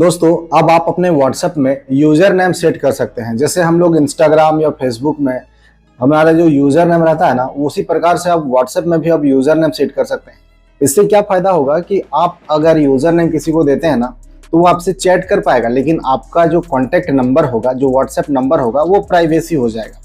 दोस्तों अब आप अपने व्हाट्सएप में यूजर नेम सेट कर सकते हैं। जैसे हम लोग इंस्टाग्राम या फेसबुक में हमारा जो यूजर नेम रहता है ना, उसी प्रकार से आप व्हाट्सएप में भी अब यूजर नेम सेट कर सकते हैं। इससे क्या फायदा होगा कि आप अगर यूजर नेम किसी को देते हैं ना, तो वो आपसे चैट कर पाएगा, लेकिन आपका जो कॉन्टैक्ट नंबर होगा, जो व्हाट्सएप नंबर होगा, वो प्राइवेसी हो जाएगा।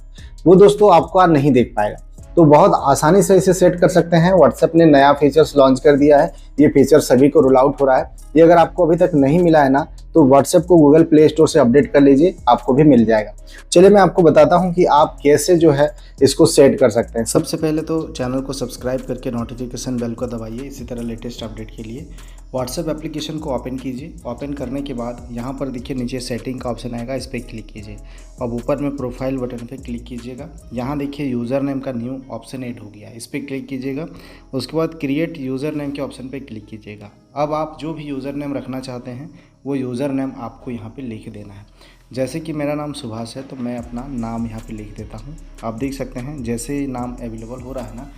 वो दोस्तों आपको नहीं देख पाएगा। तो बहुत आसानी से इसे सेट कर सकते हैं। व्हाट्सएप ने नया फीचर्स लॉन्च कर दिया है। ये फीचर सभी को रोल आउट हो रहा है। ये अगर आपको अभी तक नहीं मिला है ना, तो व्हाट्सएप को गूगल प्ले स्टोर से अपडेट कर लीजिए, आपको भी मिल जाएगा। चलिए मैं आपको बताता हूं कि आप कैसे जो है इसको सेट कर सकते हैं। सबसे पहले तो चैनल को सब्सक्राइब करके नोटिफिकेशन बेल को दबाइए। इसी तरह लेटेस्ट अपडेट के लिए व्हाट्सएप एप्लीकेशन को ओपन कीजिए। ओपन करने के बाद यहाँ पर देखिए नीचे सेटिंग का ऑप्शन आएगा, इस पर क्लिक कीजिए। अब ऊपर में प्रोफाइल बटन पे क्लिक कीजिएगा। यहाँ देखिए यूज़र नेम का न्यू ऑप्शन ऐड हो गया, इस पर क्लिक कीजिएगा। उसके बाद क्रिएट यूज़र नेम के ऑप्शन पे क्लिक कीजिएगा। अब आप जो भी यूज़र नेम रखना चाहते हैं वो यूज़र नेम आपको यहाँ पे लिख देना है। जैसे कि मेरा नाम सुभाष है, तो मैं अपना नाम यहाँ पे लिख देता हूँ। आप देख सकते हैं जैसे ही नाम अवेलेबल हो रहा है ना,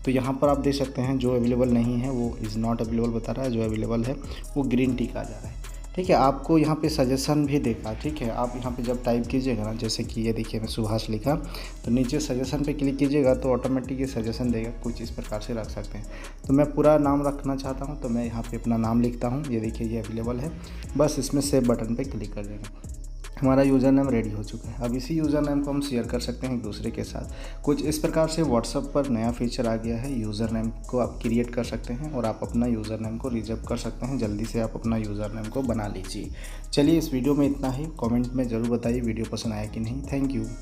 तो यहाँ पर आप देख सकते हैं जो अवेलेबल नहीं है वो इज़ नॉट अवेलेबल बता रहा है, जो अवेलेबल है वो ग्रीन टिक आ जा रहा है। ठीक है, आपको यहाँ पे सजेशन भी देगा। ठीक है, आप यहाँ पे जब टाइप कीजिएगा ना, जैसे कि ये देखिए मैं सुभाष लिखा, तो नीचे सजेशन पे क्लिक कीजिएगा तो ऑटोमेटिक ये सजेशन देगा, कुछ इस प्रकार से रख सकते हैं। तो मैं पूरा नाम रखना चाहता हूँ, तो मैं यहाँ पे अपना नाम लिखता हूँ। ये देखिए ये अवेलेबल है, बस इसमें सेव बटन पे क्लिक कर देंगे। हमारा यूज़र नेम रेडी हो चुका है। अब इसी यूज़र नेम को हम शेयर कर सकते हैं एक दूसरे के साथ। कुछ इस प्रकार से व्हाट्सएप पर नया फीचर आ गया है। यूज़र नेम को आप क्रिएट कर सकते हैं और आप अपना यूज़र नेम को रिजर्व कर सकते हैं। जल्दी से आप अपना यूज़र नेम को बना लीजिए। चलिए इस वीडियो में इतना ही। कमेंट में ज़रूर बताइए वीडियो पसंद आया कि नहीं। Thank you.